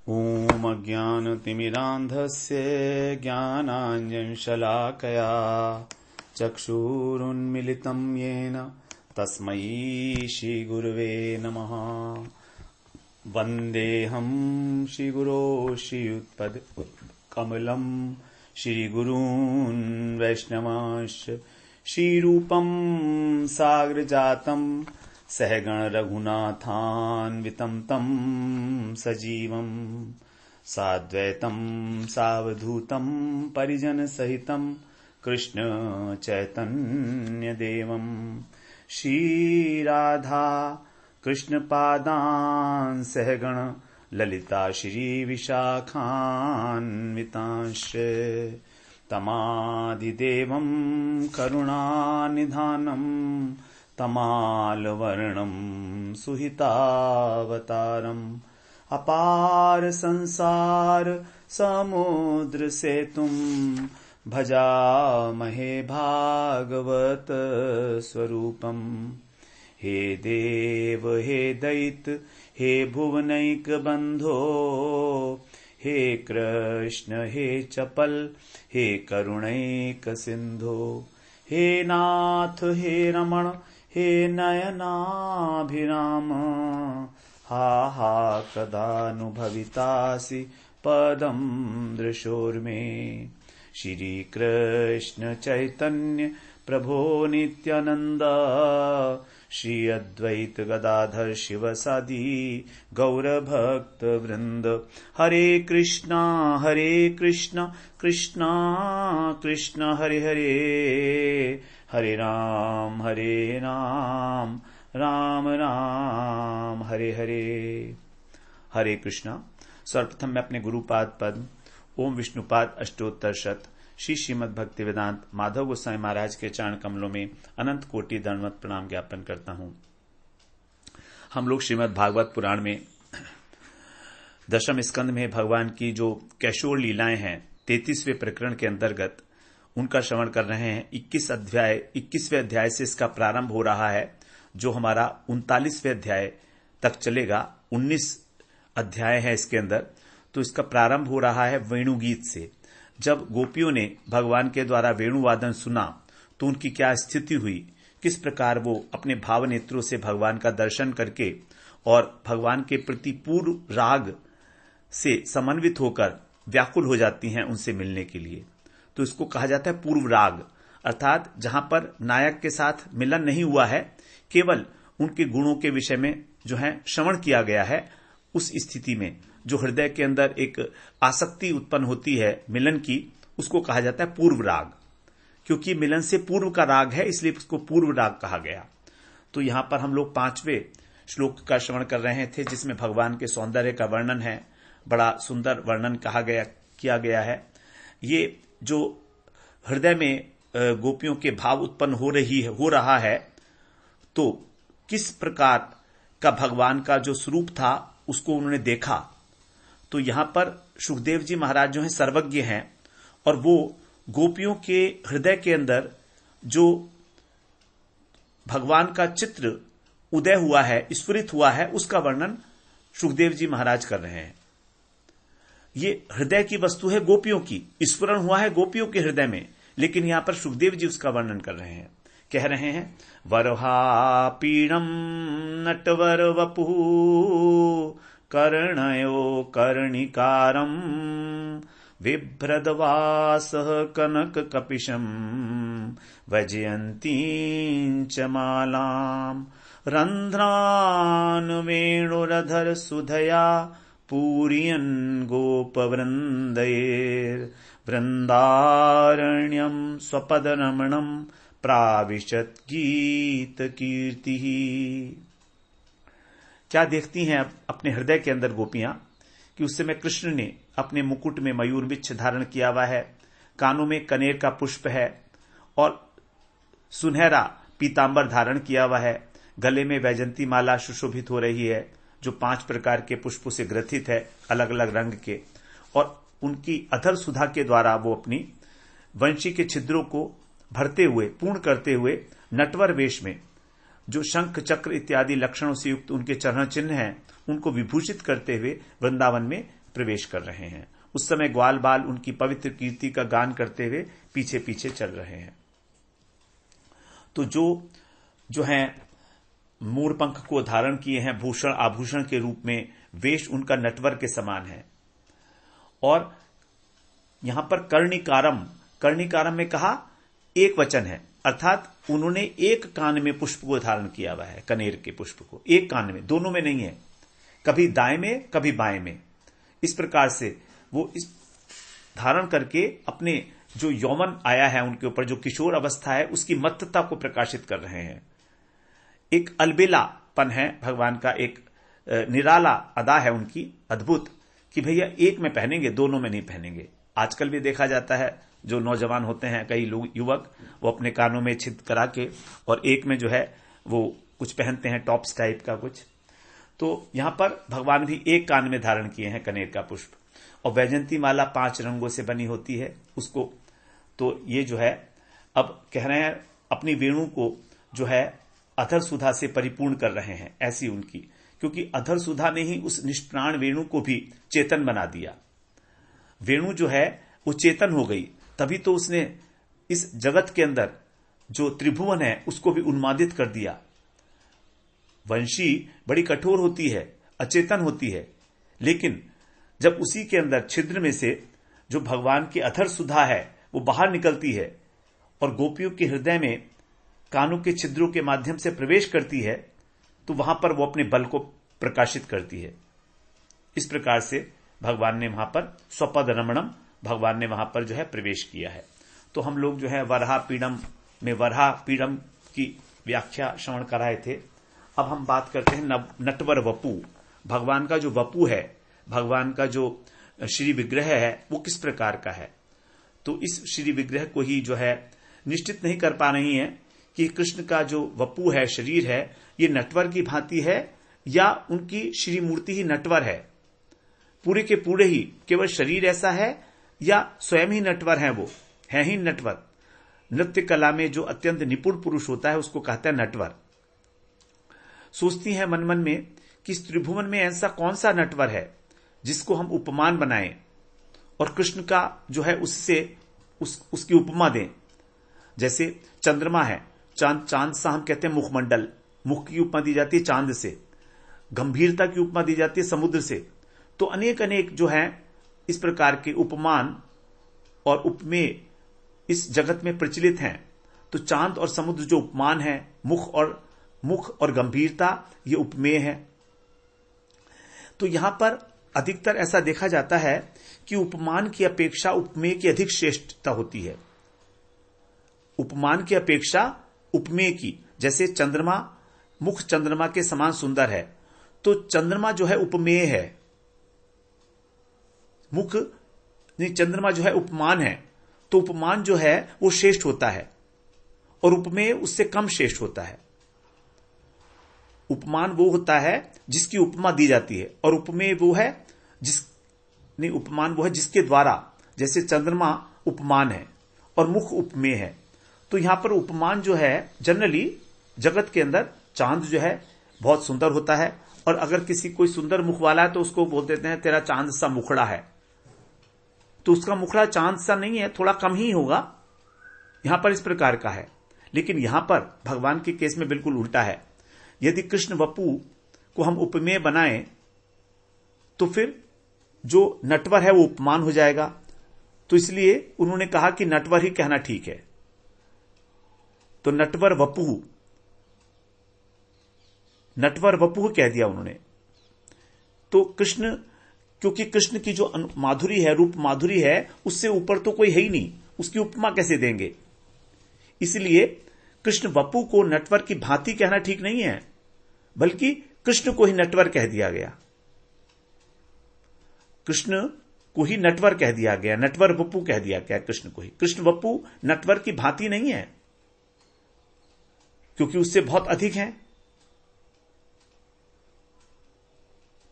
ॐ अज्ञानतिमिरान्धस्य ज्ञानाञ्जनशलाकया चक्षुरुन्मिलितं येन तस्मै श्रीगुरवे नमः। वन्देऽहं श्रीगुरो श्रीयुतकमलं श्रीगुरून् वैष्णवांश्च श्रीरूपं साग्रजातं सहगण रघुनाथान्वितं तं सजीवं साद्वैतं सावधूतं परिजन सहितं कृष्ण चैतन्यदेवं श्रीराधा कृष्णपादान् सहगण ललिता श्रीविशाखान्वितांश्च तमादिदेवं करुणानिधानं तमालवर्णं सुहितावतारम् अपार संसार समुद्र सेतुं भजामहे भागवत स्वरूपम्। हे देव हे दैत हे भुवनैक बंधो हे कृष्ण हे चपल हे करुणैक सिंधो हे नाथ हे रमण हे नयनाभिराम हा हा कदानुभवितासि पदं दृशोर्मे। श्री कृष्ण चैतन्य प्रभो नित्यानंद श्री अद्वैत गदाधर शिवसादि गौरभक्त वृंद। हरे कृष्णा कृष्णा कृष्णा हरे हरे हरे राम राम राम हरे हरे। हरे कृष्णा। सर्वप्रथम मैं अपने गुरुपाद पद्म ओम विष्णुपाद अष्टोत्तर शत श्री श्रीमद् भक्ति वेदांत माधव गोस्वामी महाराज के चरण कमलों में अनंत कोटि दंडवत प्रणाम ज्ञापन करता हूं। हम लोग श्रीमद् भागवत पुराण में दशम स्कंद में भगवान की जो कैशोर लीलाएं हैं 33वें प्रकरण के अंतर्गत उनका श्रवण कर रहे हैं। 21वें अध्याय से इसका प्रारंभ हो रहा है जो हमारा 39वें अध्याय तक चलेगा। 19 अध्याय है इसके अंदर। तो इसका प्रारंभ हो रहा है वेणुगीत से। जब गोपियों ने भगवान के द्वारा वेणुवादन सुना तो उनकी क्या स्थिति हुई, किस प्रकार वो अपने भाव नेत्रों से भगवान का दर्शन करके और भगवान के प्रति पूर्व राग से समन्वित होकर व्याकुल हो जाती हैं उनसे मिलने के लिए। तो इसको कहा जाता है पूर्व राग, अर्थात जहां पर नायक के साथ मिलन नहीं हुआ है, केवल उनके गुणों के विषय में जो है श्रवण किया गया है, उस स्थिति में जो हृदय के अंदर एक आसक्ति उत्पन्न होती है मिलन की, उसको कहा जाता है पूर्व राग। क्योंकि मिलन से पूर्व का राग है इसलिए उसको पूर्व राग कहा गया। तो यहां पर हम लोग 5वें श्लोक का श्रवण कर रहे थे जिसमें भगवान के सौंदर्य का वर्णन है। बड़ा सुंदर वर्णन किया गया है। ये जो हृदय में गोपियों के भाव उत्पन्न हो रहा है, तो किस प्रकार का भगवान का जो स्वरूप था उसको उन्होंने देखा। तो यहां पर सुखदेव जी महाराज जो हैं सर्वज्ञ हैं और वो गोपियों के हृदय के अंदर जो भगवान का चित्र उदय हुआ है, स्फुरित हुआ है, उसका वर्णन सुखदेव जी महाराज कर रहे हैं। ये हृदय की वस्तु है गोपियों की, स्फुरण हुआ है गोपियों के हृदय में, लेकिन यहां पर सुखदेव जी उसका वर्णन कर रहे हैं। कह रहे हैं वरहा पीड़म नटवर वपु कर्णयो कर्णिकारम बिभ्रदवासः कनक कपिशम वजयन्ती च मालाम रंध्रान वेणुरधर सुधया पूरियन् गोपवृंदैर् वृंदारण्यम स्वपदरमणम प्राविशत गीत कीर्ति। क्या देखती हैं अपने हृदय के अंदर गोपियां कि उस समय कृष्ण ने अपने मुकुट में मयूर वृक्ष धारण किया हुआ है, कानों में कनेर का पुष्प है और सुनहरा पीतांबर धारण किया हुआ है, गले में वैजंती माला सुशोभित हो रही है जो 5 प्रकार के पुष्पों से ग्रथित है, अलग अलग रंग के, और उनकी अधर सुधा के द्वारा वो अपनी वंशी के छिद्रों को भरते हुए पूर्ण करते हुए नटवर वेश में जो शंख चक्र इत्यादि लक्षणों से युक्त उनके चरण चिन्ह हैं उनको विभूषित करते हुए वृंदावन में प्रवेश कर रहे हैं। उस समय ग्वाल बाल उनकी पवित्र कीर्ति का गान करते हुए पीछे पीछे चल रहे हैं। तो जो है मोरपंख को धारण किए हैं भूषण आभूषण के रूप में, वेश उनका नटवर के समान है। और यहां पर कर्णिकारम में कहा एक वचन है, अर्थात उन्होंने एक कान में पुष्प को धारण किया हुआ है, कनेर के पुष्प को एक कान में, दोनों में नहीं है, कभी दाएं में कभी बाएं में। इस प्रकार से वो इस धारण करके अपने जो यौवन आया है उनके ऊपर, जो किशोर अवस्था है, उसकी मत्तता को प्रकाशित कर रहे हैं। एक अलबेलापन है भगवान का, एक निराला अदा है उनकी अद्भुत, कि भैया एक में पहनेंगे, दोनों में नहीं पहनेंगे। आजकल भी देखा जाता है जो नौजवान होते हैं कई लोग युवक, वो अपने कानों में छिद्र करा के और एक में जो है वो कुछ पहनते हैं टॉप्स टाइप का कुछ। तो यहां पर भगवान भी एक कान में धारण किए हैं कनेर का पुष्प, और वैजंती माला 5 रंगों से बनी होती है उसको। तो ये जो है अब कह रहे हैं अपनी वेणु को जो है अधर सुधा से परिपूर्ण कर रहे हैं, ऐसी उनकी, क्योंकि अधर सुधा ने ही उस निष्प्राण वेणु को भी चेतन बना दिया। वेणु जो है वो चेतन हो गई, तभी तो उसने इस जगत के अंदर जो त्रिभुवन है उसको भी उन्मादित कर दिया। वंशी बड़ी कठोर होती है, अचेतन होती है, लेकिन जब उसी के अंदर छिद्र में से जो भगवान की अधर सुधा है वो बाहर निकलती है और गोपियों के हृदय में कानों के छिद्रों के माध्यम से प्रवेश करती है, तो वहां पर वो अपने बल को प्रकाशित करती है। इस प्रकार से भगवान ने वहां पर स्वपद रमणम, भगवान ने वहां पर जो है प्रवेश किया है। तो हम लोग जो है वराह पीड़म की व्याख्या श्रवण कराए थे। अब हम बात करते हैं नटवर वपु, भगवान का जो वपु है, भगवान का जो श्री विग्रह है वो किस प्रकार का है। तो इस श्री विग्रह को ही जो है निश्चित नहीं कर पा रही है कि कृष्ण का जो वपु है, शरीर है, ये नटवर की भांति है या उनकी श्री मूर्ति ही नटवर है, पूरे के पूरे ही केवल शरीर ऐसा है, या स्वयं ही नटवर है, वो है ही नटवर। नृत्य कला में जो अत्यंत निपुण पुरुष होता है उसको कहता है नटवर। सोचती है मन मन में कि इस त्रिभुवन में ऐसा कौन सा नटवर है जिसको हम उपमान बनाएं और कृष्ण का जो है उससे उसकी उपमा दें। जैसे चंद्रमा है, चांद सा हम कहते हैं मुखमंडल, मुख की उपमा दी जाती है चांद से, गंभीरता की उपमा दी जाती है समुद्र से। तो अनेक अनेक जो है इस प्रकार के उपमान और उपमेय इस जगत में प्रचलित हैं। तो चांद और समुद्र जो उपमान है, मुख और गंभीरता, ये उपमेय है। तो यहां पर अधिकतर ऐसा देखा जाता है कि उपमान की अपेक्षा उपमेय की अधिक श्रेष्ठता होती है। उपमान की अपेक्षा उपमेय की, जैसे चंद्रमा, मुख चंद्रमा के समान सुंदर है, तो चंद्रमा जो है उपमेय है, मुख नहीं, चंद्रमा जो है उपमान है, तो उपमान जो है वो श्रेष्ठ होता है और उपमेय उससे कम श्रेष्ठ होता है। उपमान वो होता है जिसकी उपमा दी जाती है, और उपमेय वो है उपमान वो है जिसके द्वारा, जैसे चंद्रमा उपमान है और मुख उपमेय है। तो यहां पर उपमान जो है जनरली जगत के अंदर चांद जो है बहुत सुंदर होता है, और अगर किसी कोई सुंदर मुख वाला है तो उसको बोल देते हैं तेरा चांद सा मुखड़ा है। तो उसका मुखड़ा चांद सा नहीं है, थोड़ा कम ही होगा। यहां पर इस प्रकार का है। लेकिन यहां पर भगवान के केस में बिल्कुल उल्टा है। यदि कृष्ण वपु को हम उपमेय बनाएं तो फिर जो नटवर है वो उपमान हो जाएगा। तो इसलिए उन्होंने कहा कि नटवर ही कहना ठीक है। तो नटवर वपु कह दिया उन्होंने। तो कृष्ण, क्योंकि कृष्ण की जो माधुरी है, रूप माधुरी है, उससे ऊपर तो कोई है ही नहीं, उसकी उपमा कैसे देंगे। इसलिए कृष्ण वपु को नटवर की भांति कहना ठीक नहीं है, बल्कि कृष्ण को ही नटवर कह दिया गया। कृष्ण को ही नटवर कह दिया गया, नटवर वपु कह दिया गया कृष्ण को ही। कृष्ण वपु नटवर की भांति नहीं है, क्योंकि उससे बहुत अधिक है।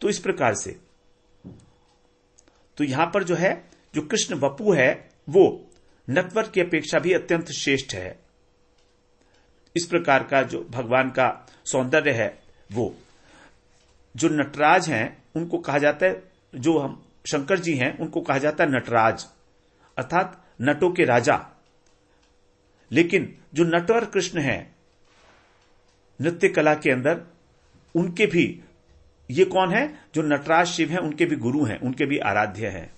तो इस प्रकार से तो यहां पर जो है, जो कृष्ण वपु है वो नटवर की अपेक्षा भी अत्यंत श्रेष्ठ है। इस प्रकार का जो भगवान का सौंदर्य है, वो जो नटराज हैं उनको कहा जाता है, जो हम शंकर जी हैं उनको कहा जाता है नटराज, अर्थात नटों के राजा। लेकिन जो नटवर कृष्ण हैं नृत्य कला के अंदर, उनके भी ये कौन है, जो नटराज शिव हैं उनके भी गुरु हैं, उनके भी आराध्य हैं।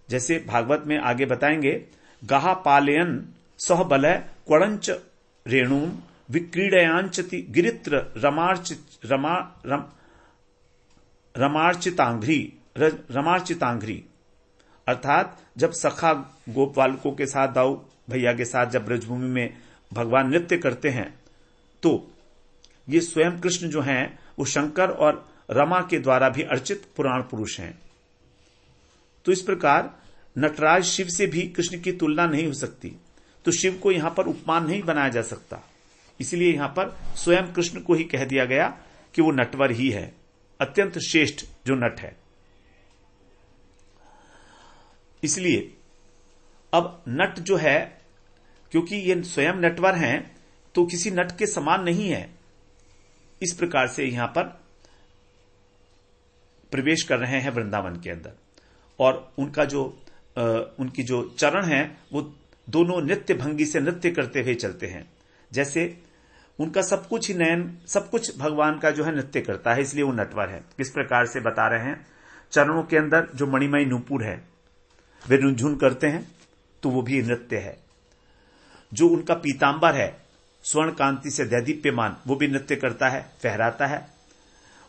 जैसे भागवत में आगे बताएंगे, गाहा पालयन सह बलय क्वणंच रेणुम विक्रीडयांचति गिरित्र रमार्चितांघ्री। अर्थात जब सखा गोप बालकों के साथ, दाऊ भैया के साथ जब ब्रजभूमि में भगवान नृत्य करते हैं, तो ये स्वयं कृष्ण जो हैं वो शंकर और रमा के द्वारा भी अर्चित पुराण पुरुष हैं। तो इस प्रकार नटराज शिव से भी कृष्ण की तुलना नहीं हो सकती, तो शिव को यहां पर उपमान नहीं बनाया जा सकता। इसलिए यहां पर स्वयं कृष्ण को ही कह दिया गया कि वो नटवर ही है, अत्यंत श्रेष्ठ जो नट है। इसलिए अब नट जो है, क्योंकि ये स्वयं नटवर हैं, तो किसी नट के समान नहीं है। इस प्रकार से यहां पर प्रवेश कर रहे हैं वृंदावन के अंदर, और उनकी जो चरण हैं वो दोनों नृत्य भंगी से नृत्य करते हुए चलते हैं। जैसे उनका सब कुछ ही नयन, सब कुछ भगवान का जो है नृत्य करता है, इसलिए वो नटवर है। किस प्रकार से बता रहे हैं, चरणों के अंदर जो मणिमय नूपुर है वे रुंझुन करते हैं, तो वो भी नृत्य है। जो उनका पीतांबर है स्वर्ण कांति से दैदीप्यमान, वो भी नृत्य करता है, फहराता है।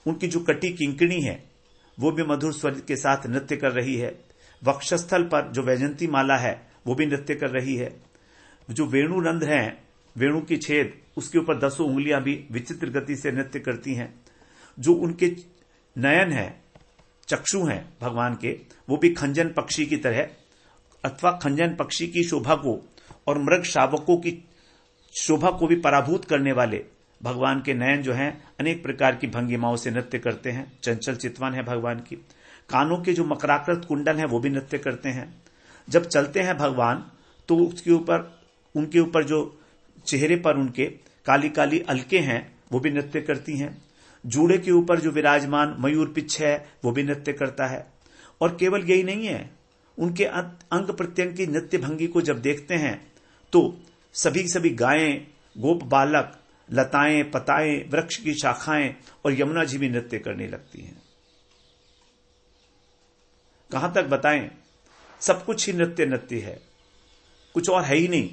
उनकी जो कटी किंकणी है वो भी मधुर स्वर के साथ नृत्य कर रही है। वक्षस्थल पर जो वैजंती माला है वो भी नृत्य कर रही है। जो वेणु रंध्र हैं, वेणु की छेद, उसके ऊपर 10 उंगलियां भी विचित्र गति से नृत्य करती हैं। जो उनके नयन है, चक्षु हैं भगवान के, वो भी खंजन पक्षी की तरह, अथवा खंजन पक्षी की शोभा को और मृग शावकों की शोभा को भी पराभूत करने वाले भगवान के नयन जो हैं अनेक प्रकार की भंगिमाओं से नृत्य करते हैं। चंचल चितवन है भगवान की। कानों के जो मकराकृत कुंडल हैं वो भी नृत्य करते हैं। जब चलते हैं भगवान तो उनके ऊपर जो चेहरे पर उनके काली काली अलके हैं वो भी नृत्य करती हैं। जूड़े के ऊपर जो विराजमान मयूर पिच्छ है वो भी नृत्य करता है। और केवल यही नहीं है, उनके अंग प्रत्यंग की नृत्य भंगी को जब देखते हैं तो सभी गायें, गोप बालक, लताएं, पताएं, वृक्ष की शाखाएं और यमुना जी भी नृत्य करने लगती हैं। कहां तक बताएं, सब कुछ ही नृत्य है, कुछ और है ही नहीं।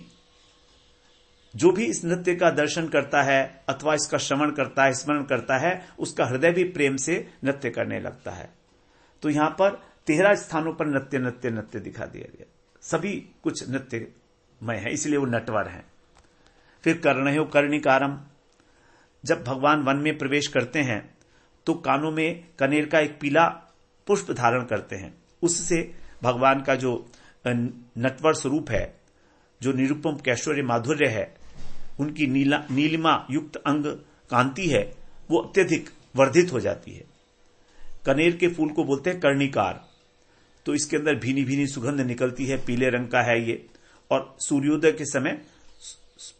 जो भी इस नृत्य का दर्शन करता है अथवा इसका श्रवण करता है, स्मरण करता है, उसका हृदय भी प्रेम से नृत्य करने लगता है। तो यहां पर 13 स्थानों पर नृत्य दिखा दिया गया। सभी कुछ नृत्यमय है, इसलिए वो नटवर हैं। फिर कर्णयो कर्णिकारम, जब भगवान वन में प्रवेश करते हैं तो कानों में कनेर का एक पीला पुष्प धारण करते हैं। उससे भगवान का जो नटवर स्वरूप है, जो निरुपम कैश्वर्य माधुर्य है, उनकी नीलिमा युक्त अंग कांति है, वो अत्यधिक वर्धित हो जाती है। कनेर के फूल को बोलते हैं कर्णिकार। तो इसके अंदर भीनी भीनी सुगंध निकलती है, पीले रंग का है ये, और सूर्योदय के समय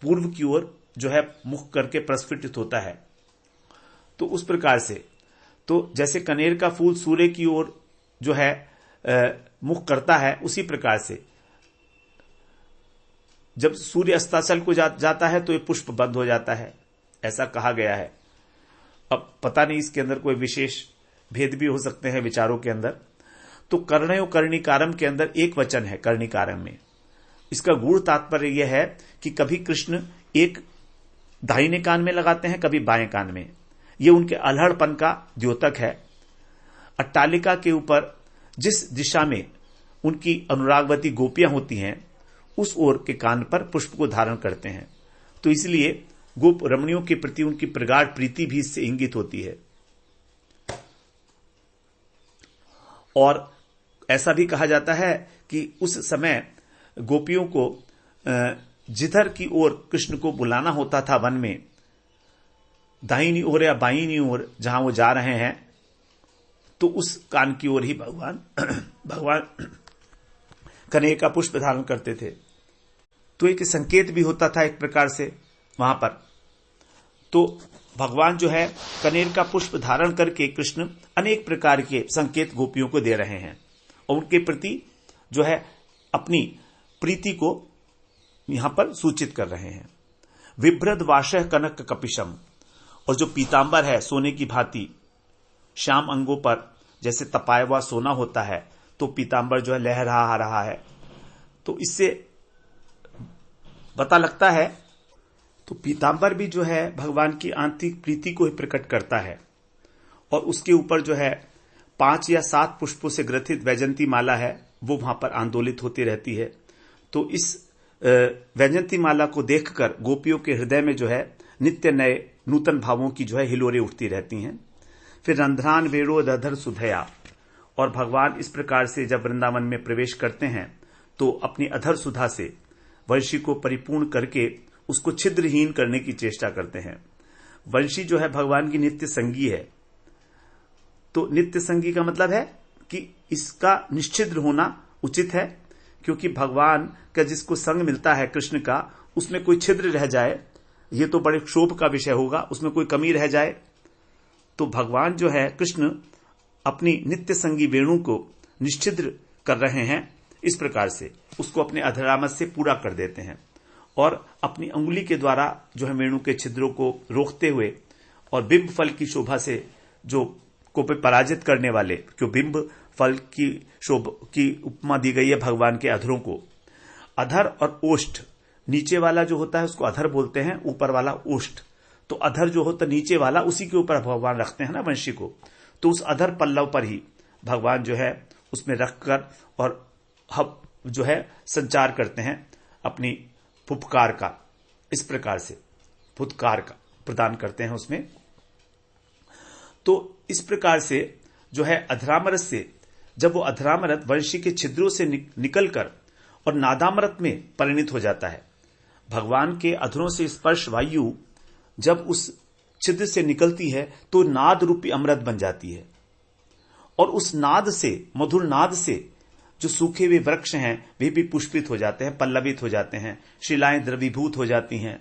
पूर्व की ओर जो है मुख करके प्रस्फुटित होता है। तो उस प्रकार से, तो जैसे कनेर का फूल सूर्य की ओर जो है मुख करता है, उसी प्रकार से जब सूर्य अस्ताचल को जाता है तो ये पुष्प बंद हो जाता है, ऐसा कहा गया है। अब पता नहीं इसके अंदर कोई विशेष भेद भी हो सकते हैं विचारों के अंदर। तो कर्णयो कर्णिकारम के अंदर एक वचन है कर्णिकारम में। इसका गूढ़ तात्पर्य यह है कि कभी कृष्ण एक दाहिने कान में लगाते हैं, कभी बाएं कान में। यह उनके अल्हड़पन का द्योतक है। अट्टालिका के ऊपर जिस दिशा में उनकी अनुरागवती गोपियां होती हैं उस ओर के कान पर पुष्प को धारण करते हैं। तो इसलिए गोप रमणियों के प्रति उनकी प्रगाढ़ प्रीति भी इससे इंगित होती है। और ऐसा भी कहा जाता है कि उस समय गोपियों को जिधर की ओर कृष्ण को बुलाना होता था वन में, दाहिनी ओर या बाईनी ओर जहां वो जा रहे हैं, तो उस कान की ओर ही भगवान कनेर का पुष्प धारण करते थे। तो एक संकेत भी होता था एक प्रकार से वहां पर। तो भगवान जो है कनेर का पुष्प धारण करके कृष्ण अनेक प्रकार के संकेत गोपियों को दे रहे हैं और उनके प्रति जो है अपनी प्रीति को यहां पर सूचित कर रहे हैं। विभ्रद वाशह कनक कपिशम, और जो पीतांबर है सोने की भांति श्याम अंगों पर जैसे तपाया हुआ सोना होता है, तो पीतांबर जो है लहरा रहा है, तो इससे पता लगता है तो पीतांबर भी जो है भगवान की आंतरिक प्रीति को ही प्रकट करता है। और उसके ऊपर जो है 5 या 7 पुष्पों से ग्रथित वैजंती माला है, वो वहां पर आंदोलित होती रहती है। तो इस वैजंती माला को देखकर गोपियों के हृदय में जो है नित्य नए नूतन भावों की जो है हिलोरें उठती रहती हैं। फिर रंध्रान वेणो दधर सुधया, और भगवान इस प्रकार से जब वृंदावन में प्रवेश करते हैं तो अपनी अधर सुधा से वंशी को परिपूर्ण करके उसको छिद्रहीन करने की चेष्टा करते हैं। वंशी जो है भगवान की नित्य संगी है, तो नित्य संगी का मतलब है कि इसका निश्चिद्र होना उचित है, क्योंकि भगवान का जिसको संग मिलता है कृष्ण का, उसमें कोई छिद्र रह जाए ये तो बड़े क्षोभ का विषय होगा, उसमें कोई कमी रह जाए। तो भगवान जो है कृष्ण अपनी नित्य संगी वेणु को निश्चिद्र कर रहे हैं, इस प्रकार से उसको अपने अधरामत से पूरा कर देते हैं और अपनी अंगुली के द्वारा जो है वेणु के छिद्रों को रोकते हुए और बिंब फल की शोभा से जो को पराजित करने वाले, क्यों बिंब फल की शोभा की उपमा दी गई है भगवान के अधरों को। अधर और ओष्ठ, नीचे वाला जो होता है उसको अधर बोलते हैं, ऊपर वाला ओष्ठ। तो अधर जो होता है नीचे वाला, उसी के ऊपर भगवान रखते हैं ना वंशी को, तो उस अधर पल्लव पर ही भगवान जो है उसमें रखकर और हब जो है संचार करते हैं अपनी फुफकार का, इस प्रकार से फुफकार का प्रदान करते हैं उसमें। तो इस प्रकार से जो है अधरामरत से, जब वो अधरामरत वंशी के छिद्रों से निकलकर और नादामृत में परिणित हो जाता है, भगवान के अधरों से स्पर्श वायु जब उस छिद्र से निकलती है तो नाद रूपी अमृत बन जाती है। और उस नाद से, मधुर नाद से जो सूखे हुए वृक्ष हैं वे भी पुष्पित हो जाते हैं, पल्लवित हो जाते हैं, शिलाएं द्रवीभूत हो जाती हैं।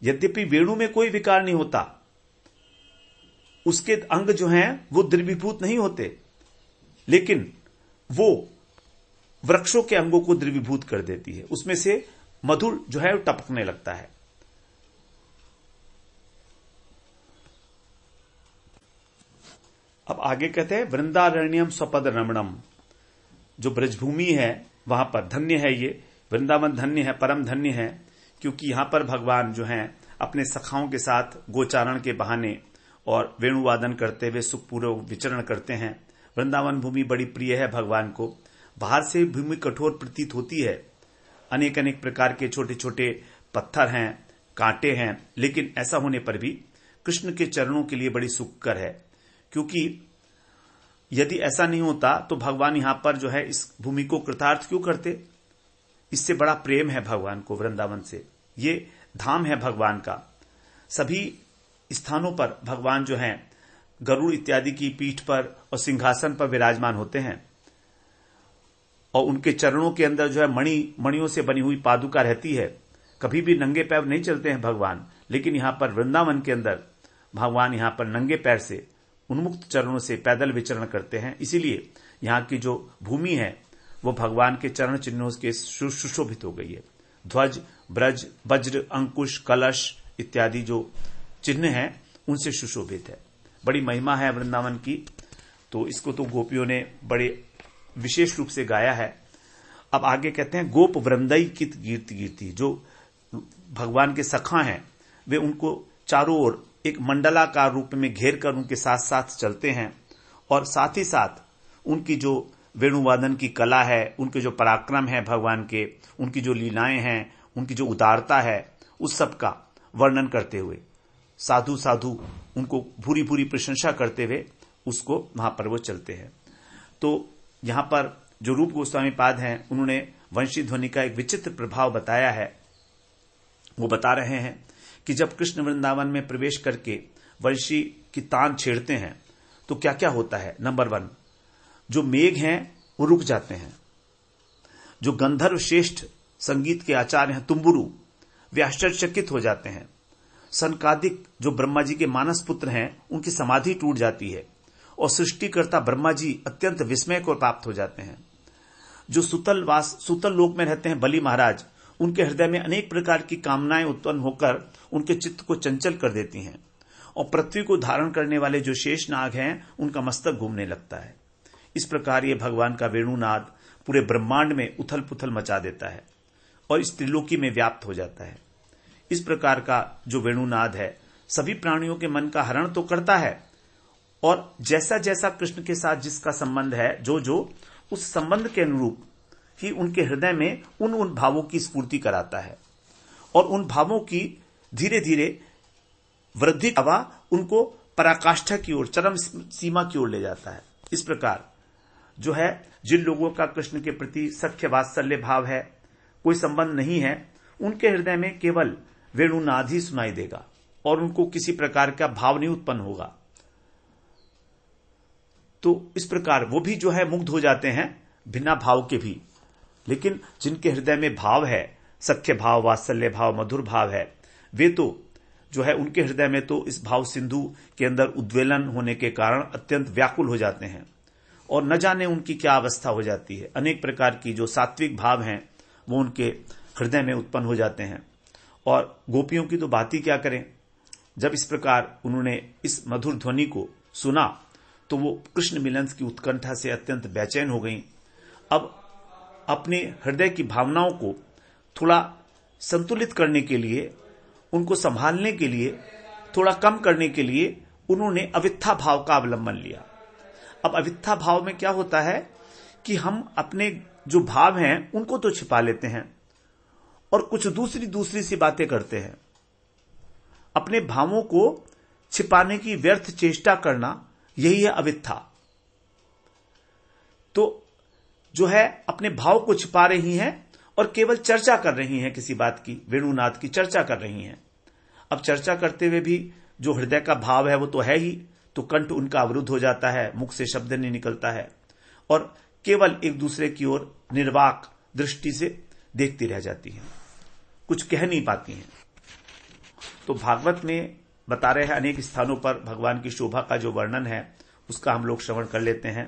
यद्यपि वेणु में कोई विकार नहीं होता, उसके अंग जो हैं वो द्रवीभूत नहीं होते, लेकिन वो वृक्षों के अंगों को द्रवीभूत कर देती है, उसमें से मधुर जो है टपकने लगता है। अब आगे कहते हैं वृंदारण्यम स्वपद रमणम, जो ब्रजभूमि है वहां पर धन्य है, ये वृंदावन धन्य है, परम धन्य है, क्योंकि यहां पर भगवान जो हैं अपने सखाओं के साथ गोचारण के बहाने और वेणुवादन करते हुए सुखपूर्वक विचरण करते हैं। वृंदावन भूमि बड़ी प्रिय है भगवान को। बाहर से भूमि कठोर प्रतीत होती है, अनेक अनेक प्रकार के छोटे छोटे पत्थर हैं, कांटे हैं, लेकिन ऐसा होने पर भी कृष्ण के चरणों के लिए बड़ी सुखकर है, क्योंकि यदि ऐसा नहीं होता तो भगवान यहां पर जो है इस भूमि को कृतार्थ क्यों करते। इससे बड़ा प्रेम है भगवान को वृंदावन से, ये धाम है भगवान का। सभी स्थानों पर भगवान जो हैं गरुड़ इत्यादि की पीठ पर और सिंहासन पर विराजमान होते हैं और उनके चरणों के अंदर जो है मणियों से बनी हुई पादुका रहती है। कभी भी नंगे पैर नहीं चलते हैं भगवान, लेकिन यहां पर वृंदावन के अंदर भगवान यहां पर नंगे पैर से उन्मुक्त चरणों से पैदल विचरण करते हैं। इसीलिए यहां की जो भूमि है वो भगवान के चरण चिन्हों के सुशोभित हो गई है। ध्वज, ब्रज, वज्र, अंकुश, कलश इत्यादि जो चिन्ह हैं उनसे सुशोभित है। बड़ी महिमा है वृंदावन की, तो इसको तो गोपियों ने बड़े विशेष रूप से गाया है। अब आगे कहते हैं गोप वृंदई कित कीर्ति कीर्ति, जो भगवान के सखा हैं वे उनको चारों ओर एक मंडलाकार रूप में घेर कर उनके साथ साथ चलते हैं और साथ ही साथ उनकी जो वेणुवादन की कला है, उनके जो पराक्रम है भगवान के, उनकी जो लीलाएं हैं, उनकी जो उदारता है, उस सब का वर्णन करते हुए साधु साधु उनको भूरी भूरी प्रशंसा करते हुए उसको वहां पर वो चलते हैं। तो यहां पर जो रूप गोस्वामी पाद हैं उन्होंने वंशी ध्वनि का एक विचित्र प्रभाव बताया है। वो बता रहे हैं कि जब कृष्ण वृंदावन में प्रवेश करके वंशी की तान छेड़ते हैं तो क्या क्या होता है। नंबर 1, जो मेघ हैं वो रुक जाते हैं। जो गंधर्व श्रेष्ठ संगीत के आचार्य हैं तुम्बुरु, वे आश्चर्यचकित हो जाते हैं। सनकादिक जो ब्रह्मा जी के मानस पुत्र हैं उनकी समाधि टूट जाती है और सृष्टिकर्ता ब्रह्मा जी अत्यंत विस्मय को प्राप्त हो जाते हैं। जो सुतल लोक में रहते हैं बलि महाराज, उनके हृदय में अनेक प्रकार की कामनाएं उत्पन्न होकर उनके चित्त को चंचल कर देती हैं और पृथ्वी को धारण करने वाले जो शेष नाग हैं उनका मस्तक घूमने लगता है। इस प्रकार ये भगवान का वेणुनाद पूरे ब्रह्मांड में उथल पुथल मचा देता है और इस त्रिलोकी में व्याप्त हो जाता है। इस प्रकार का जो वेणुनाद है सभी प्राणियों के मन का हरण तो करता है और जैसा जैसा कृष्ण के साथ जिसका संबंध है, जो उस संबंध के अनुरूप ही उनके हृदय में उन भावों की स्फूर्ति कराता है और उन भावों की धीरे धीरे वृद्धि हवा उनको पराकाष्ठा की ओर, चरम सीमा की ओर ले जाता है। इस प्रकार जो है, जिन लोगों का कृष्ण के प्रति सख्य वात्सल्य भाव है, कोई संबंध नहीं है, उनके हृदय में केवल वेणुनाद ही सुनाई देगा और उनको किसी प्रकार का भाव नहीं उत्पन्न होगा। तो इस प्रकार वो भी जो है मुग्ध हो जाते हैं बिना भाव के भी। लेकिन जिनके हृदय में भाव है, सख्य भाव, वात्सल्य भाव, मधुर भाव है, वे तो जो है उनके हृदय में तो इस भाव सिंधु के अंदर उद्वेलन होने के कारण अत्यंत व्याकुल हो जाते हैं और न जाने उनकी क्या अवस्था हो जाती है। अनेक प्रकार की जो सात्विक भाव हैं वो उनके हृदय में उत्पन्न हो जाते हैं। और गोपियों की तो बात ही क्या करें। जब इस प्रकार उन्होंने इस मधुर ध्वनि को सुना तो वो कृष्ण मिलन की उत्कंठा से अत्यंत बेचैन हो गईं। अब अपने हृदय की भावनाओं को थोड़ा संतुलित करने के लिए, उनको संभालने के लिए, थोड़ा कम करने के लिए उन्होंने अवित्था भाव का अवलंबन लिया। अब अवित्था भाव में क्या होता है कि हम अपने जो भाव हैं उनको तो छिपा लेते हैं और कुछ दूसरी सी बातें करते हैं। अपने भावों को छिपाने की व्यर्थ चेष्टा करना, यही है अवित्था। तो जो है अपने भाव को छिपा रही हैं और केवल चर्चा कर रही हैं किसी बात की, वेणुनाद की चर्चा कर रही हैं। अब चर्चा करते हुए भी जो हृदय का भाव है वो तो है ही, तो कंठ उनका अवरुद्ध हो जाता है, मुख से शब्द नहीं निकलता है और केवल एक दूसरे की ओर निर्वाक दृष्टि से देखती रह जाती हैं, कुछ कह नहीं पाती हैं। तो भागवत में बता रहे हैं अनेक स्थानों पर भगवान की शोभा का जो वर्णन है उसका हम लोग श्रवण कर लेते हैं।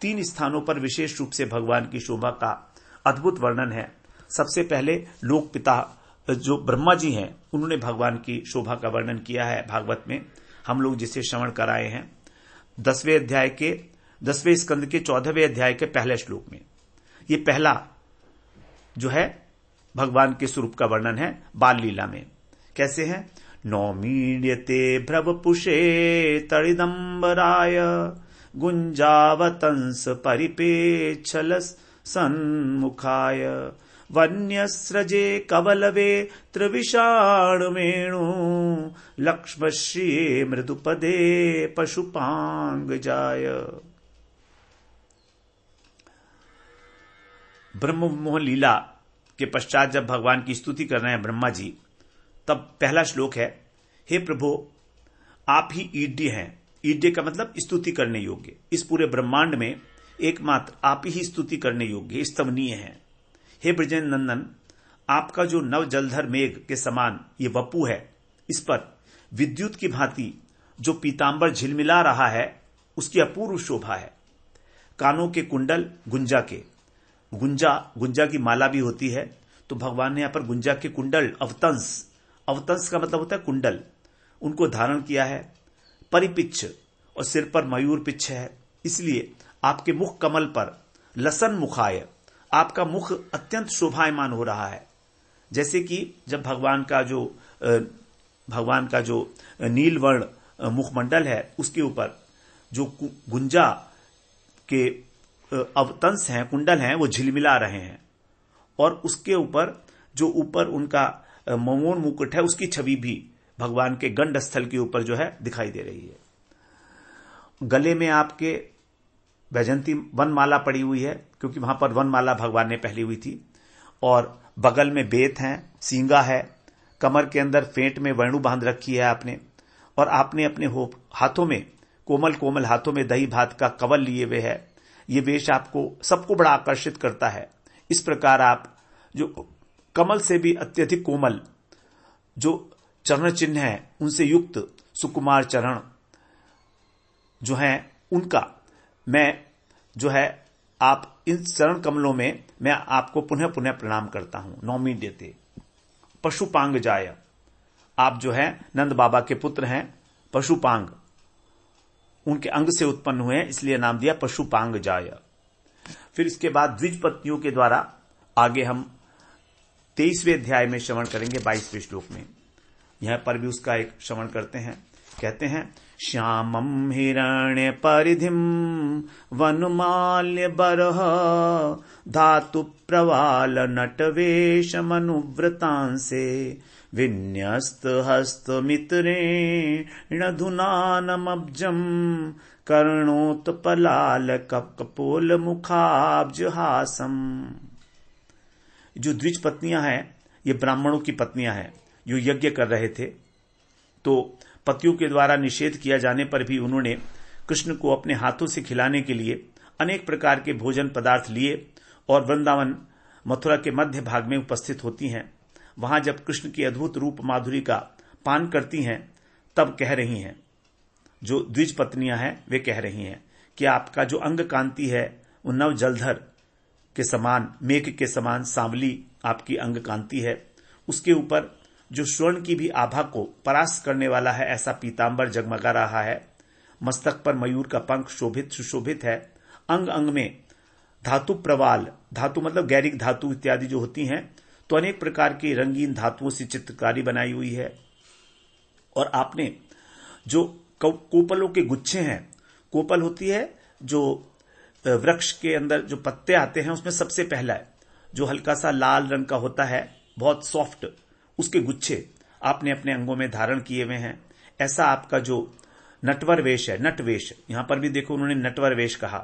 3 स्थानों पर विशेष रूप से भगवान की शोभा का अद्भुत वर्णन है। सबसे पहले लोक पिता जो ब्रह्मा जी हैं उन्होंने भगवान की शोभा का वर्णन किया है भागवत में, हम लोग जिसे श्रवण कराए हैं 10वें स्कंद के 14वें अध्याय के पहले श्लोक में। ये पहला जो है भगवान के स्वरूप का वर्णन है बाल लीला में। कैसे है? नौमीड्यते भ्रवपुषे तड़िदंबराय गुंजावतंस परिपेच्छल सन्मुखाय वन्यस्रजे कवलवे त्रिविषाणवेणु लक्ष्मश्रिये मृदुपदे पशुपांगजाय। ब्रह्म मोहन लीला के पश्चात जब भगवान की स्तुति कर रहे हैं ब्रह्मा जी, तब पहला श्लोक है, हे प्रभु आप ही ईड्य हैं। ईड्य का मतलब स्तुति करने योग्य। इस पूरे ब्रह्मांड में एकमात्र आप ही स्तुति करने योग्य, स्तवनीय हैं। हे ब्रजेंद्र नंदन, आपका जो नव जलधर मेघ के समान ये वपु है, इस पर विद्युत की भांति जो पीतांबर झिलमिला रहा है उसकी अपूर्व शोभा है। कानों के कुंडल गुंजा के, गुंजा की माला भी होती है, तो भगवान ने यहां पर गुंजा के कुंडल अवतंस का मतलब होता है कुंडल, उनको धारण किया है। परिपिच्छ और सिर पर मयूर पिच्छ है, इसलिए आपके मुख कमल पर लसन मुखाय, आपका मुख अत्यंत शोभायमान हो रहा है। जैसे कि जब भगवान का जो नीलवर्ण मुखमंडल है उसके ऊपर जो गुंजा के अवतंस हैं, कुंडल हैं, वो झिलमिला रहे हैं और उसके ऊपर जो ऊपर उनका ममोन मुकुट है उसकी छवि भी भगवान के गंड स्थल के ऊपर जो है दिखाई दे रही है। गले में आपके वैजंती वनमाला पड़ी हुई है, क्योंकि वहां पर वनमाला भगवान ने पहनी हुई थी, और बगल में बेत हैं, सींगा है, कमर के अंदर फेंट में वेणु बांध रखी है आपने, और आपने अपने हाथों में कोमल हाथों में दही भात का कवल लिए हुए है। ये वेश आपको सबको बड़ा आकर्षित करता है। इस प्रकार आप जो कमल से भी अत्यधिक कोमल जो चरण चिन्ह है उनसे युक्त सुकुमार चरण जो हैं उनका मैं जो है आप इन चरण कमलों में मैं आपको पुनः पुनः प्रणाम करता हूं। नौमी देते पशुपांग जाय, आप जो है नंद बाबा के पुत्र हैं, पशुपांग उनके अंग से उत्पन्न हुए हैं इसलिए नाम दिया पशुपांग जाय। फिर इसके बाद द्विज पत्नियों के द्वारा आगे हम 23वें अध्याय में श्रवण करेंगे 22वें श्लोक में। यहां पर भी उसका एक श्रवण करते हैं। कहते हैं श्यामं हिरण्य परिधिम वनमाल्य बरह धातु प्रवाल नटवेश मनुव्रतांसे विन्यस्त हस्त मित्रेण धुनानमब्जम कर्णोत्पलाल कपोल मुखाब्ज हासम। जो द्विज पत्नियां हैं ये ब्राह्मणों की पत्नियां हैं जो यज्ञ कर रहे थे। तो पतियों के द्वारा निषेध किया जाने पर भी उन्होंने कृष्ण को अपने हाथों से खिलाने के लिए अनेक प्रकार के भोजन पदार्थ लिए और वृंदावन मथुरा के मध्य भाग में उपस्थित होती हैं। वहां जब कृष्ण की अद्भुत रूप माधुरी का पान करती हैं तब कह रही हैं, जो द्विज पत्नियां हैं वे कह रही हैं कि आपका जो अंग कांति है वो नव जलधर के समान, मेघ के समान सांवली आपकी अंग कांति है। उसके ऊपर जो स्वर्ण की भी आभा को परास्त करने वाला है ऐसा पीतांबर जगमगा रहा है। मस्तक पर मयूर का पंख शोभित सुशोभित है। अंग अंग में धातु प्रवाल, धातु मतलब गैरिक धातु इत्यादि जो होती हैं, तो अनेक प्रकार की रंगीन धातुओं से चित्रकारी बनाई हुई है। और आपने जो कोपलों के गुच्छे हैं, कोपल होती है जो वृक्ष के अंदर जो पत्ते आते हैं उसमें सबसे पहला है जो हल्का सा लाल रंग का होता है, बहुत सॉफ्ट, उसके गुच्छे आपने अपने अंगों में धारण किए हुए हैं। ऐसा आपका जो नटवर वेश है, नटवेश, यहां पर भी देखो उन्होंने नटवर वेश कहा।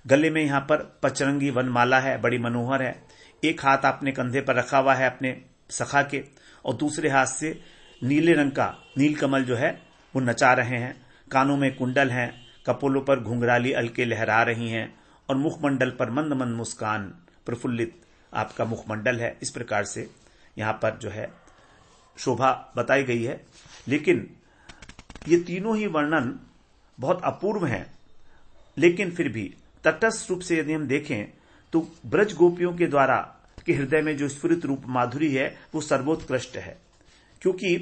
गले में यहां पर पचरंगी वनमाला है, बड़ी मनोहर है। एक हाथ आपने कंधे पर रखा हुआ है अपने सखा के और दूसरे हाथ से नीले रंग का नीलकमल जो है वो नचा रहे हैं। कानों में कुंडल हैं, कपोलों पर घुंघराली अलके लहरा रही हैं और मुखमंडल पर मंद मंद मुस्कान प्रफुल्लित आपका मुखमंडल है। इस प्रकार से यहां पर जो है शोभा बताई गई है। लेकिन ये तीनों ही वर्णन बहुत अपूर्व हैं, लेकिन फिर भी तटस्थ रूप से यदि हम देखें तो ब्रज गोपियों के द्वारा के हृदय में जो स्फुरित रूप माधुरी है वो सर्वोत्कृष्ट है। क्योंकि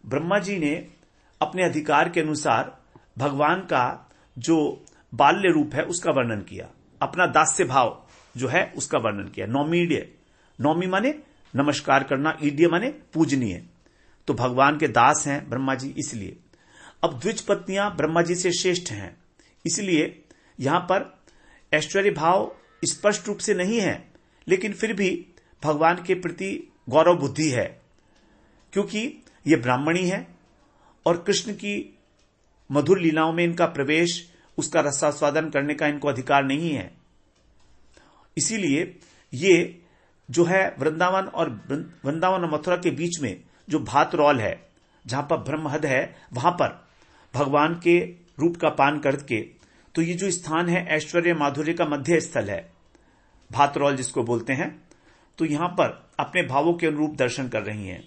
ब्रह्मा जी ने अपने अधिकार के अनुसार भगवान का जो बाल्य रूप है उसका वर्णन किया, अपना दास्य भाव जो है उसका वर्णन किया। नौमीड्य, नौमी माने नमस्कार करना, ईड्य माने पूजनीय। तो भगवान के दास हैं ब्रह्मा जी, इसलिए अब द्विज पत्नियां ब्रह्मा जी से श्रेष्ठ हैं, इसलिए यहां पर ऐश्वर्य भाव स्पष्ट रूप से नहीं है, लेकिन फिर भी भगवान के प्रति गौरव बुद्धि है, क्योंकि ये ब्राह्मणी है और कृष्ण की मधुर लीलाओं में इनका प्रवेश, उसका रसास्वादन करने का इनको अधिकार नहीं है। इसीलिए ये जो है वृंदावन और मथुरा के बीच में जो भातरौल है, जहां पर ब्रह्महद है, वहां पर भगवान के रूप का पान करके, तो ये जो स्थान है ऐश्वर्य माधुर्य का मध्य स्थल है, भातरौल जिसको बोलते हैं, तो यहां पर अपने भावों के अनुरूप दर्शन कर रही हैं।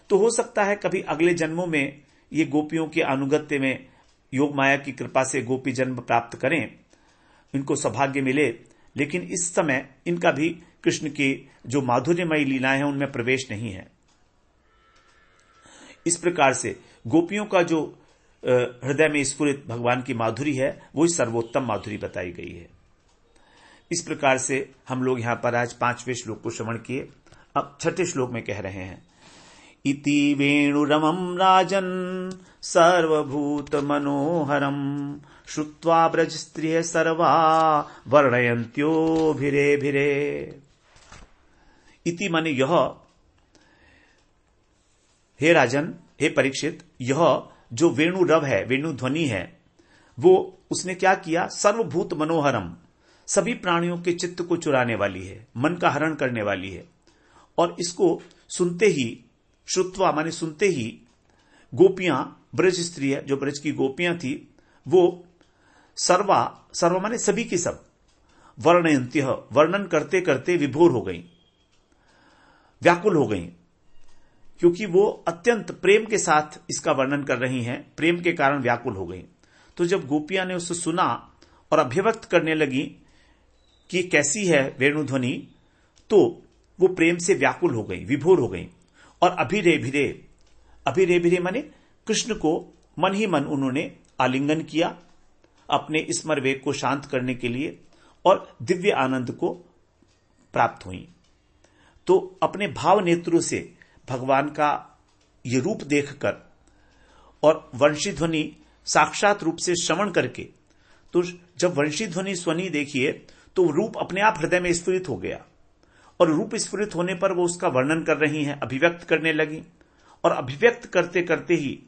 तो हो सकता है कभी अगले जन्मों में ये गोपियों के अनुगत्य में योग माया की कृपा से गोपी जन्म प्राप्त करें, इनको सौभाग्य मिले, लेकिन इस समय इनका भी कृष्ण की जो माधुर्यमयी लीलाएं हैं उनमें प्रवेश नहीं है। इस प्रकार से गोपियों का जो हृदय में स्फुरित भगवान की माधुरी है वो सर्वोत्तम माधुरी बताई गई है। इस प्रकार से हम लोग यहां पर आज 5वें श्लोक को श्रवण किए। अब 6ठे श्लोक में कह रहे हैं, इति वेणुरमं राजन् सर्वभूत मनोहरम श्रुत्वा ब्रज स्त्रिय सर्वा वर्णयन्त्यो भिरे भिरे। इति माने यह, हे राजन, हे परीक्षित, यह जो वेणु रव है, वेणु ध्वनि है, वो उसने क्या किया, सर्वभूत मनोहरम, सभी प्राणियों के चित्त को चुराने वाली है, मन का हरण करने वाली है। और इसको सुनते ही, श्रुत्वा माने सुनते ही, गोपियां, ब्रज स्त्री है, जो ब्रज की गोपियां थी, वो सर्वा माने सभी की सब, वर्णयन्त्यः, वर्णन करते करते विभोर हो गई, व्याकुल हो गई। क्योंकि वो अत्यंत प्रेम के साथ इसका वर्णन कर रही हैं, प्रेम के कारण व्याकुल हो गई। तो जब गोपियां ने उसे सुना और अभिव्यक्त करने लगी कि कैसी है वेणुध्वनि, तो वो प्रेम से व्याकुल हो गई, विभोर हो गई और अभिरे भिरे माने कृष्ण को मन ही मन उन्होंने आलिंगन किया अपने स्मर वेग को शांत करने के लिए और दिव्य आनंद को प्राप्त हुई। तो अपने भाव नेत्रों से भगवान का ये रूप देखकर और वंशी ध्वनि साक्षात रूप से श्रवण करके, तो जब वंशी ध्वनि स्वनी देखिए तो रूप अपने आप हृदय में स्फुरित हो गया और रूप स्फुरित होने पर वो उसका वर्णन कर रही हैं, अभिव्यक्त करने लगी और अभिव्यक्त करते करते ही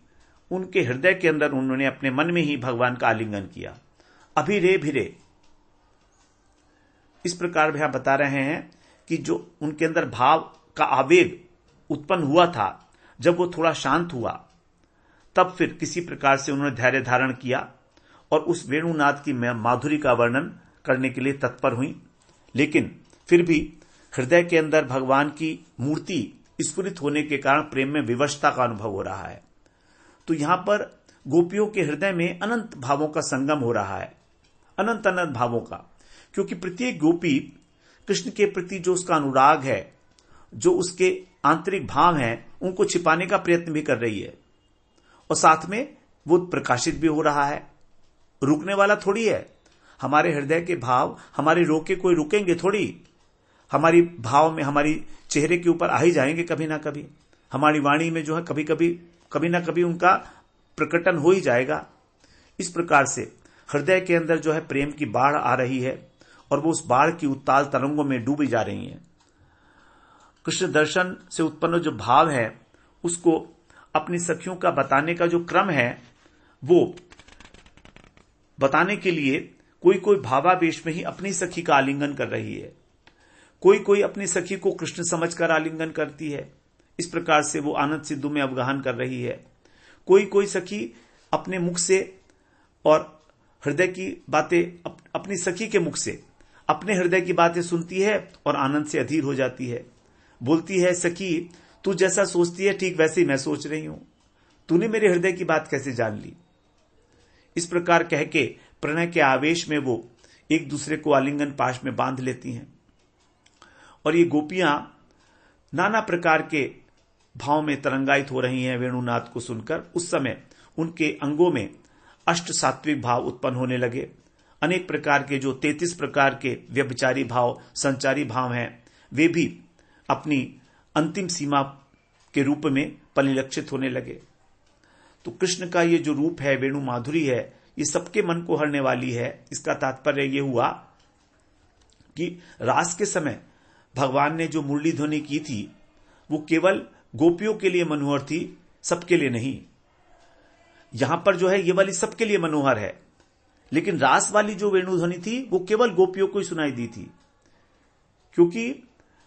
उनके हृदय के अंदर उन्होंने अपने मन में ही भगवान का आलिंगन किया। अभिरे भिरे इस प्रकार यहां बता रहे हैं कि जो उनके अंदर भाव का आवेग उत्पन्न हुआ था, जब वो थोड़ा शांत हुआ तब फिर किसी प्रकार से उन्होंने धैर्य धारण किया और उस वेणुनाद की माधुरी का वर्णन करने के लिए तत्पर हुई। लेकिन फिर भी हृदय के अंदर भगवान की मूर्ति स्फुरित होने के कारण प्रेम में विवशता का अनुभव हो रहा है। तो यहां पर गोपियों के हृदय में अनंत भावों का संगम हो रहा है, अनंत अनंत भावों का, क्योंकि प्रत्येक गोपी कृष्ण के प्रति जो उसका अनुराग है, जो उसके आंतरिक भाव हैं, उनको छिपाने का प्रयत्न भी कर रही है और साथ में वो प्रकाशित भी हो रहा है। रुकने वाला थोड़ी है। हमारे हृदय के भाव हमारे रोके कोई रुकेंगे थोड़ी। हमारी भाव में हमारी चेहरे के ऊपर आ ही जाएंगे कभी ना कभी। हमारी वाणी में जो है कभी ना कभी उनका प्रकटन हो ही जाएगा। इस प्रकार से हृदय के अंदर जो है प्रेम की बाढ़ आ रही है और वो उस बाढ़ की उत्ताल तरंगों में डूबी जा रही है। कृष्ण दर्शन से उत्पन्न जो भाव है उसको अपनी सखियों का बताने का जो क्रम है, वो बताने के लिए कोई कोई भावावेश में ही अपनी सखी का आलिंगन कर रही है, कोई अपनी सखी को कृष्ण समझकर आलिंगन करती है। इस प्रकार से वो आनंद सिद्धू में अवगाहन कर रही है। कोई सखी अपने मुख से और हृदय की बातें अपनी सखी के मुख से अपने हृदय की बातें सुनती है और आनंद से अधीर हो जाती है। बोलती है, सखी तू जैसा सोचती है ठीक वैसे ही मैं सोच रही हूं, तूने मेरे हृदय की बात कैसे जान ली। इस प्रकार कह के प्रणय के आवेश में वो एक दूसरे को आलिंगन पाश में बांध लेती हैं और ये गोपियां नाना प्रकार के भाव में तरंगायित हो रही हैं वेणुनाद को सुनकर। उस समय उनके अंगों में अष्ट सात्विक भाव उत्पन्न होने लगे। अनेक प्रकार के जो 33 प्रकार के व्यभिचारी भाव, संचारी भाव हैं, वे भी अपनी अंतिम सीमा के रूप में परिलक्षित होने लगे। तो कृष्ण का ये जो रूप है, वेणु माधुरी है, ये सबके मन को हरने वाली है। इसका तात्पर्य ये हुआ कि रास के समय भगवान ने जो मुरली ध्वनि की थी वो केवल गोपियों के लिए मनोहर थी, सबके लिए नहीं। यहां पर जो है ये वाली सबके लिए मनोहर है, लेकिन रास वाली जो वेणु ध्वनि थी वो केवल गोपियों को ही सुनाई दी थी। क्योंकि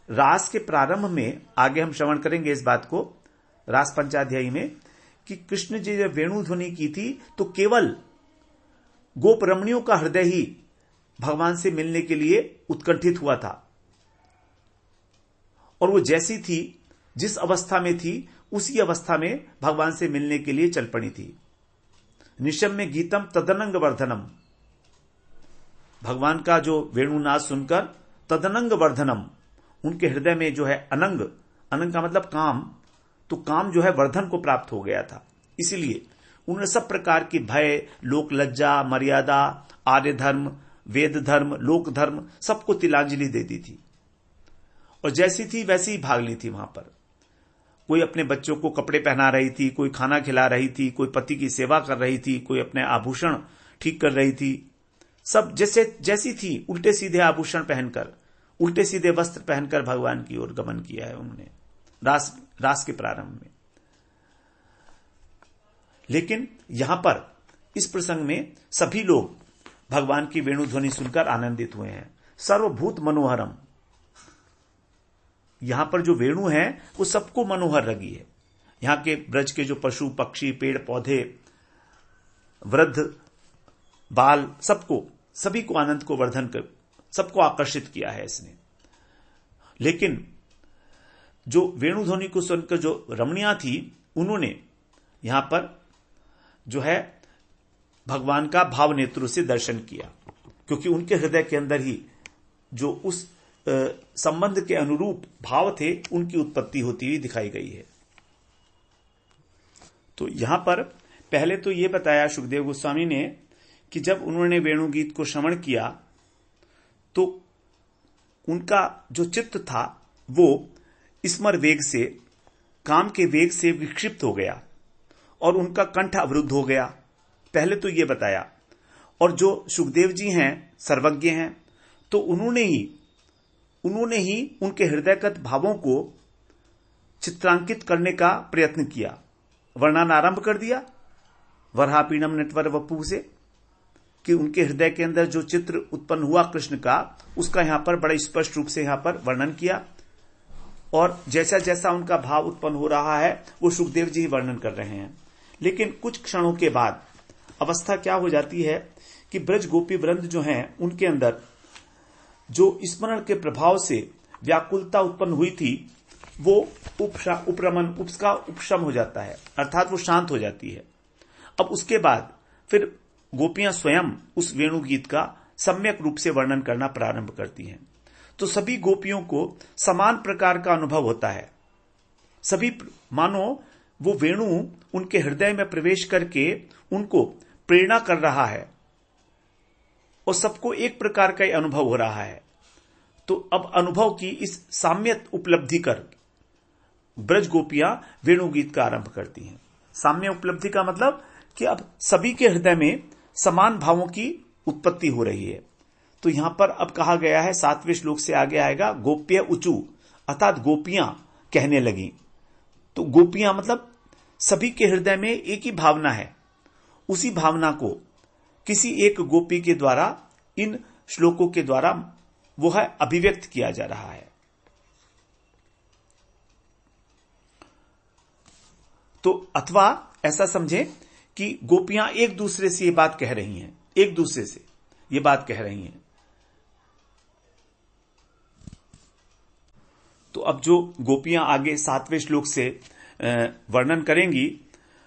रास के प्रारंभ में, आगे हम श्रवण करेंगे इस बात को रास पंचाध्यायी में, कि कृष्ण जी जब वेणु ध्वनि की थी तो केवल गोप रमणियों का हृदय ही भगवान से मिलने के लिए उत्कंठित हुआ था और वो जैसी थी, जिस अवस्था में थी, उसी अवस्था में भगवान से मिलने के लिए चल पड़ी थी। निशम्य गीतम तदनंग वर्धनम, भगवान का जो वेणुनाद सुनकर तदनंग वर्धनम, उनके हृदय में जो है अनंग का मतलब काम, तो काम जो है वर्धन को प्राप्त हो गया था। इसीलिए उन्होंने सब प्रकार की भय, लोक लज्जा, मर्यादा, आर्य धर्म, वेद धर्म, लोक धर्म, सबको तिलांजलि दे दी थी और जैसी थी वैसी ही भाग ली थी। वहां पर कोई अपने बच्चों को कपड़े पहना रही थी, कोई खाना खिला रही थी, कोई पति की सेवा कर रही थी, कोई अपने आभूषण ठीक कर रही थी। सब जैसी थी उल्टे सीधे आभूषण पहनकर, उल्टे सीधे वस्त्र पहनकर भगवान की ओर गमन किया है उन्होंने रास के प्रारंभ में। लेकिन यहां पर इस प्रसंग में सभी लोग भगवान की वेणु ध्वनि सुनकर आनंदित हुए हैं। सर्वभूत मनोहरम, यहां पर जो वेणु है वो सबको मनोहर लगी है। यहां के ब्रज के जो पशु पक्षी, पेड़ पौधे, वृद्ध बाल, सभी को आनंद को वर्धन कर सबको आकर्षित किया है इसने। लेकिन जो वेणुध्वनि को सुनकर जो रमणियां थी, उन्होंने यहां पर जो है भगवान का भाव नेत्रों से दर्शन किया, क्योंकि उनके हृदय के अंदर ही जो उस संबंध के अनुरूप भाव थे, उनकी उत्पत्ति होती हुई दिखाई गई है। तो यहां पर पहले तो यह बताया सुखदेव गोस्वामी ने कि जब उन्होंने वेणुगीत को श्रवण किया तो उनका जो चित्त था वो स्मर वेग से, काम के वेग से विक्षिप्त हो गया और उनका कंठ अवरुद्ध हो गया। पहले तो ये बताया। और जो सुखदेव जी हैं, सर्वज्ञ हैं, तो उन्होंने ही उनके हृदयगत भावों को चित्रांकित करने का प्रयत्न किया, वर्णन आरंभ कर दिया वरापीणम नटवर वपु से, कि उनके हृदय के अंदर जो चित्र उत्पन्न हुआ कृष्ण का, उसका यहां पर बड़े स्पष्ट रूप से यहां पर वर्णन किया। और जैसा जैसा उनका भाव उत्पन्न हो रहा है वो सुखदेव जी ही वर्णन कर रहे हैं। लेकिन कुछ क्षणों के बाद अवस्था क्या हो जाती है कि ब्रज गोपी वृंद जो हैं, उनके अंदर जो स्मरण के प्रभाव से व्याकुलता उत्पन्न हुई थी, वो उपरमन, उसका उपशम हो जाता है, अर्थात वो शांत हो जाती है। अब उसके बाद फिर गोपियां स्वयं उस वेणुगीत का सम्यक रूप से वर्णन करना प्रारंभ करती हैं। तो सभी गोपियों को समान प्रकार का अनुभव होता है। सभी मानो वो वेणु उनके हृदय में प्रवेश करके उनको प्रेरणा कर रहा है और सबको एक प्रकार का अनुभव हो रहा है। तो अब अनुभव की इस साम्यत उपलब्धि कर ब्रज गोपियां वेणुगीत का आरंभ करती हैं। साम्य उपलब्धि का मतलब कि अब सभी के हृदय में समान भावों की उत्पत्ति हो रही है। तो यहां पर अब कहा गया है, 7वें श्लोक से आगे आएगा, गोप्य उचु, अर्थात गोपियां कहने लगी। तो गोपियां मतलब सभी के हृदय में एक ही भावना है, उसी भावना को किसी एक गोपी के द्वारा इन श्लोकों के द्वारा वो है अभिव्यक्त किया जा रहा है। तो अथवा ऐसा समझें कि गोपियां एक दूसरे से ये बात कह रही हैं, एक दूसरे से ये बात कह रही हैं। तो अब जो गोपियां आगे 7वें श्लोक से वर्णन करेंगी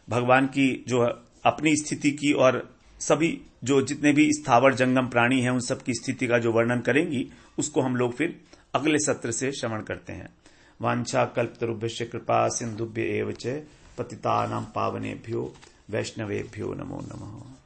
भगवान की जो अपनी स्थिति की, और सभी जो जितने भी स्थावर जंगम प्राणी हैं उन सब की स्थिति का जो वर्णन करेंगी, उसको हम लोग फिर अगले सत्र से श्रवण करते हैं। वांछा कल्पतरुभ्यश्च कृपा सिंधुभ्य एव च पतितानां पावनेभ्यो वैष्णवेभ्यो नमो नमः।